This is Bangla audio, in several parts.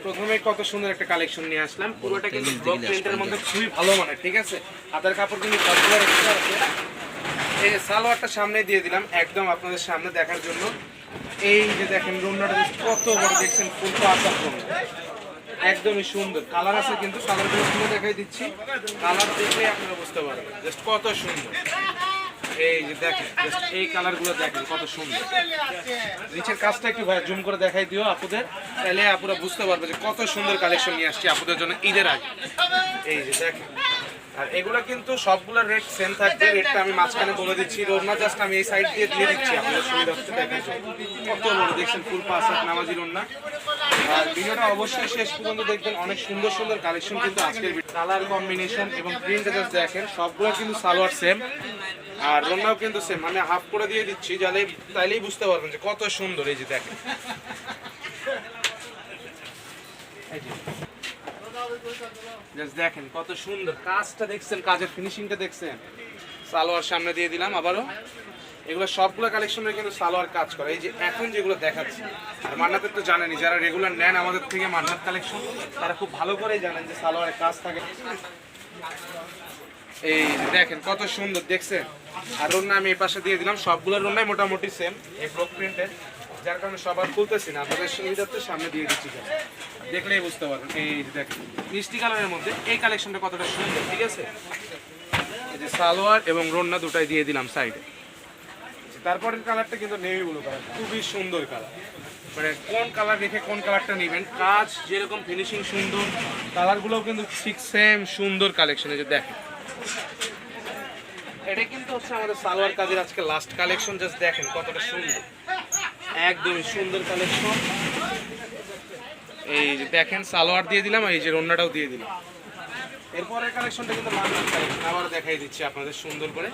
প্রথমে কত সুন্দর একটা কালেকশন নিয়ে আসলাম, পুরোটা কিন্তু ব্লক প্রিন্টের মধ্যে খুবই ভালো মানের, ঠিক আছে। হাতের কাপড় কিন্তু সবগুলোর এক্সট্রা আছে। এই যে সালোয়ারটা সামনে দিয়ে দিলাম একদম আপনাদের সামনে দেখার জন্য। এই যে দেখেন রুমনাটা কত বড় দেখছেন, ফুল পাতা একদমই সুন্দর কালার আছে, কিন্তু কালারগুলো খুলে দেখাই দিচ্ছি, কালার দেখলে আপনারা বুঝতে পারবেন জাস্ট কত সুন্দর। এই যে দেখেন জাস্ট এই কালারগুলো দেখেন কত সুন্দর। নিচের কাজটা একটু ভাই জুম করে দেখাই দিও আপুদের, তাহলে আপুরা বুঝতে পারবে যে কত সুন্দর কালেকশন নিয়ে আসছি আপুদের জন্য ঈদের আগে। এই যে দেখেন, আর এগুলো কিন্তু সবগুলোর রেট সেম থাকবে, রেটটা আমি মাঝখানে বলে দিচ্ছি, রোনা জাস্ট আমি এই সাইড দিয়ে দিয়ে দিচ্ছি আপনাদের সুবিধা হচ্ছে। দেখেন কত বড় দেখছেন ফুল পাঁচ হাত নামাজি রোনা। আর ভিডিওটা অবশ্যই শেষ পর্যন্ত দেখবেন, অনেক সুন্দর সুন্দর কালেকশন কিন্তু আজকের কালার কম্বিনেশন এবং প্রিন্ট জাস্ট দেখেন সবগুলো কিন্তু সালোয়ার সেম, আর রোনাও কিন্তু সেম, মানে হাফ করে দিয়ে দিচ্ছি যাতে তাইলেই বুঝতে পারবেন যে কত সুন্দর। এই যে দেখেন জাস্ট দেখেন কত সুন্দর কাজটা দেখছেন, কাজের ফিনিশিংটা দেখছেন। সালোয়ার সামনে দিয়ে দিলাম আবারও, এগুলো সবগুলো কালেকশনের কিন্তু সালোয়ার কাজ করে। এই যে এখন যেগুলো দেখাচ্ছি, আর মান্নাতের তো জানেনই, যারা রেগুলার নেন আমাদের থেকে মান্নাত কালেকশন, তারা খুব ভালো করেই জানেন যে সালোয়ারের কাজ থাকে। এই দেখেন কত সুন্দর দেখছেন। আর রোনা আমি এই পাশে দিয়ে দিলাম, সবগুলোর রোনাই মোটামুটি সেম এই ব্লক প্রিন্টের, যার কারণে সবার খুলতেছি না, আপনাদের সুবিধার্থে সামনে দিয়ে দিচ্ছি, দেখলেই বুঝতে পারবেন। এই দেখেন মিষ্টি কালারের মধ্যে এই কালেকশনটা কতটা সুন্দর, ঠিক আছে। এই যে সালোয়ার এবং রোনা দুটাই দিয়ে দিলাম সাইডে। তারপরের কালারটা কিন্তু নেভি ব্লু কালার, খুবই সুন্দর কালার, মানে কোন কালার রেখে কোন কালারটা নেবেন, কাজ যেরকম ফিনিশিং সুন্দর, কালারগুলোও কিন্তু ঠিক সেম সুন্দর কালেকশন। এই যে দেখেন এটা কিন্তু হচ্ছে আমাদের সালোয়ার কাজের আজকে লাস্ট কালেকশন, জাস্ট দেখেন কতটা সুন্দর, একদমই সুন্দর কালেকশন। এই যে দেখেন সালোয়ার দিয়ে দিলাম, আর এই যে রোনাটাও দিয়ে দিলাম। এরপরের কালেকশনটা কিন্তু মান্নাত কালেকশন, আবার দেখাই দিচ্ছি আপনাদের সুন্দর করে।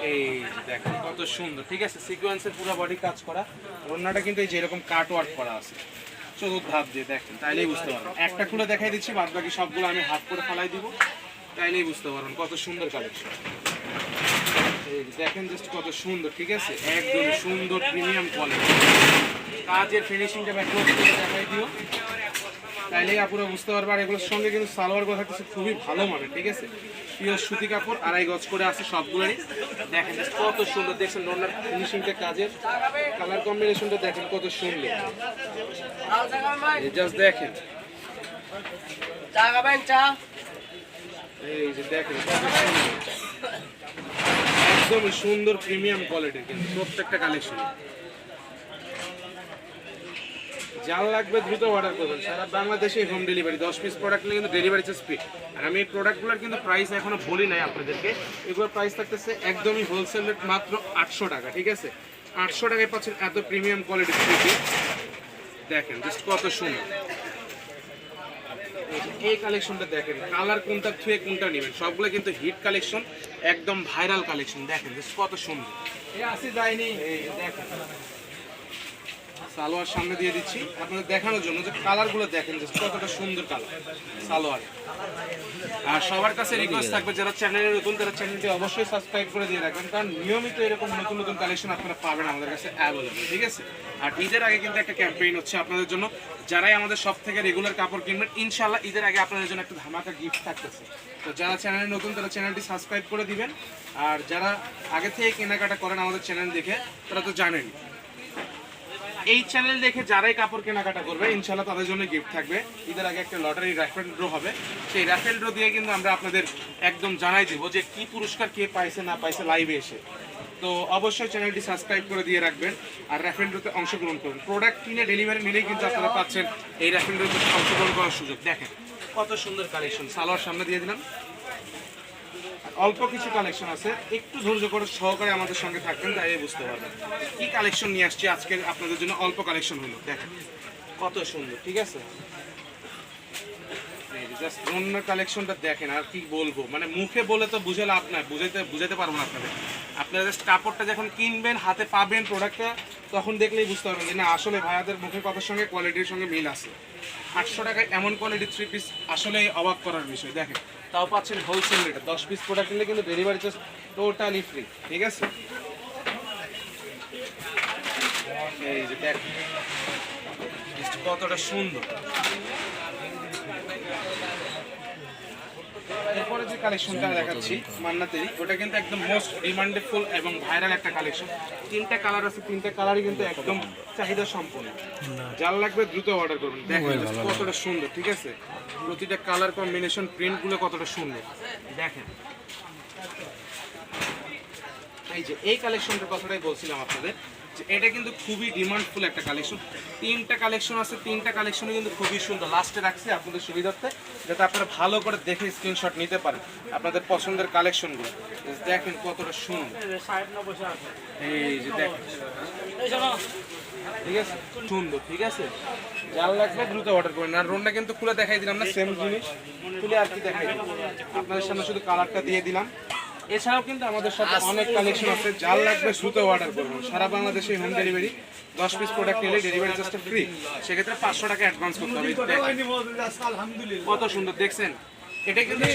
এই যে দেখেন কত সুন্দর, ঠিক আছে, সিকোয়েন্সের পুরো বডি কাজ করা, রোনাটা কিন্তু এই যে এরকম কাট ওয়ার্ক করা আছে চতুর্থ ধাপ দিয়ে, দেখেন তাইলেই বুঝতে পারবেন। একটা খুলে দেখাই দিচ্ছি, বাদ বাকি সবগুলো আমি হাফ করে ফালাই দিব, তাইলেই বুঝতে পারবেন কত সুন্দর কালেকশন। এই দেখেন জাস্ট কত সুন্দর, ঠিক আছে, একদম সুন্দর প্রিমিয়াম কোয়ালিটি, কাজের ফিনিশিংটা দেখাই দিও, তাইলেই আপুরা বুঝতে পারবে। আর এগুলোর সঙ্গে কিন্তু সালোয়ার কথা কিছু খুবই ভালো মানের, ঠিক আছে, পিওর সুতি কাপড়, 2.5 গজ করে আছে সবগুলোরই। দেখেন কত সুন্দর দেখছেন, রোনার ফিনিশিংটা, কাজের কালার কম্বিনেশনটা দেখেন কত সুন্দর, জাস্ট দেখেন। এই যে দেখেন একদমই সুন্দর প্রিমিয়াম কোয়ালিটির কিন্তু প্রত্যেকটা কালেকশন। যার লাগবে দ্রুত অর্ডার করবেন, সারা বাংলাদেশে হোম ডেলিভারি, 10 পিস প্রোডাক্ট নিলে কিন্তু ডেলিভারি চার্জ ফ্রি। আর আমি এই প্রোডাক্টগুলোর কিন্তু প্রাইস এখনো বলি নাই আপনাদেরকে, এগুলোর প্রাইস থাকতেছে একদমই হোলসেল রেট মাত্র 800 টাকা, ঠিক আছে, 800 টাকায় পাচ্ছেন এত প্রিমিয়াম কোয়ালিটির থ্রি। দেখেন জাস্ট কত সুন্দর। এই কালেকশনটা দেখেন, কালার কোনটা থুয়ে কোনটা নেবেন, সবগুলো কিন্তু হিট কালেকশন, একদম ভাইরাল কালেকশন। দেখেন জাস্ট কত সুন্দর, এই দেখেন সালোয়ার সামনে দিয়ে দিচ্ছি আপনাদের দেখানোর জন্য যে কালারগুলো দেখেন জাস্ট কতটা সুন্দর কালার সালোয়ার। আর সবার কাছে রিকোয়েস্ট থাকবে, যারা চ্যানেলে নতুন তারা চ্যানেলটি অবশ্যই সাবস্ক্রাইব করে দিয়ে রাখবেন, কারণ নিয়মিত এরকম নতুন নতুন কালেকশন আপনারা পাবেন আমাদের কাছে অ্যাভেলেবল, ঠিক আছে। আর ঈদের আগে কিন্তু একটা ক্যাম্পেইন হচ্ছে আপনাদের জন্য, যারাই আমাদের সব থেকে রেগুলার কাপড় কিনবেন ইনশাল্লাহ ঈদের আগে আপনাদের জন্য একটা ধামাকা গিফট থাকতেছে। তো যারা চ্যানেলে নতুন তারা চ্যানেলটি সাবস্ক্রাইব করে দিবেন, আর যারা আগে থেকে কেনাকাটা করেন আমাদের চ্যানেল দেখে তারা তো জানেন, এই চ্যানেল দেখে যারাই কাপড় কেনাকাটা করবে ইনশাল্লাহ তাদের জন্য গিফট থাকবে। ঈদের আগে একটা লটারি র্যাফেল ড্র হবে, সেই র্যাফেল ড্র দিয়ে কিন্তু আমরা আপনাদের একদম জানাই দিব যে কি পুরস্কার কে পাইছে না পাইছে লাইভে এসে। তো অবশ্যই চ্যানেলটি সাবস্ক্রাইব করে দিয়ে রাখবেন, আর র্যাফেল ড্রতে অংশগ্রহণ করুন। প্রোডাক্ট কিনে ডেলিভারি নিলেই কিন্তু আপনারা পাচ্ছেন এই র্যাফেল ড্রতে অংশগ্রহণ করার সুযোগ। দেখেন কত সুন্দর কালেকশন, সালোয়ার সামনে দিয়ে দিলাম, অল্প কিছু কালেকশন আছে, একটু ধৈর্য করে সহকারে আমাদের সঙ্গে থাকবেন, তাই বুঝতে পারবেন কি কালেকশন নিয়ে আসছি আজকে আপনাদের জন্য। অল্প কালেকশন হলো, দেখেন কত সুন্দর, ঠিক আছে, জাস্ট অন্য কালেকশনটা দেখেন। আর কি বলবো, মানে মুখে বলে তো বুঝে লাভ নাই, বুঝাতে পারবো না আপনাদের। আপনারা জাস্ট কাপড়টা যখন কিনবেন, হাতে পাবেন প্রোডাক্টটা, তখন দেখলেই বুঝতে পারবেন যে না আসলে ভাইয়াদের মুখের কথার সঙ্গে কোয়ালিটির সঙ্গে মিল আছে। 800 টাকায় এমন কোয়ালিটির 3 পিস আসলেই অবাক করার বিষয়। দেখেন তাও পাচ্ছেন হোলসেল রেটে, 10 পিস প্রোডাক্ট নিলে কিন্তু ডেলিভারি চার্জ টোটালি ফ্রি, ঠিক আছে। এই যে দেখেন কতটা সুন্দর, এরপরে যে কালেকশনটা দেখাচ্ছি মান্নাতেরই, ওটা কিন্তু একদম মোস্ট ডিমান্ডেডফুল এবং ভাইরাল একটা কালেকশন। 3টা কালার আছে, 3টা কালারই কিন্তু একদম চাহিদা সম্পন্ন। যার লাগবে দ্রুত অর্ডার করুন। দেখেন just কতটা সুন্দর, ঠিক আছে? প্রতিটা কালার কম্বিনেশন প্রিন্টগুলো কতটা সুন্দর দেখেন। এই যে এই কালেকশনটার কথাটাই বলছিলাম আপনাদের, যে এটা কিন্তু খুবই ডিমান্ডফুল একটা কালেকশন। 3টা কালেকশন আছে, 3টা কালেকশনই কিন্তু খুবই সুন্দর। লাস্টে রাখছি আপনাদের সুবিধার্থে, যাতে আপনারা ভালো করে দেখে স্ক্রিনশট নিতে পারেন আপনাদের পছন্দের কালেকশনগুলো। দেখেন কতটা সুন্দর, এই যে দেখেন, ঠিক আছে? সুন্দর, ঠিক আছে? যার লাগবে দ্রুত অর্ডার করেন। আর রোনটা কিন্তু খুলে দেখাই দিলাম না, সেম জিনিস খুলে আর কি দেখাই দিলাম আপনাদের সামনে, শুধু কালারটা দিয়ে দিলাম। এছাড়াও কিন্তু আমাদের সাথে অনেক কালেকশন আছে, যার লাগবে দ্রুত অর্ডার করবেন। সারা বাংলাদেশে হোম ডেলিভারি, 10 পিস প্রোডাক্ট নিলে ডেলিভারি চার্জটা ফ্রি। সেক্ষেত্রে 500 টাকা অ্যাডভান্স করতে হবে। কত সুন্দর দেখছেন, এটা কিন্তু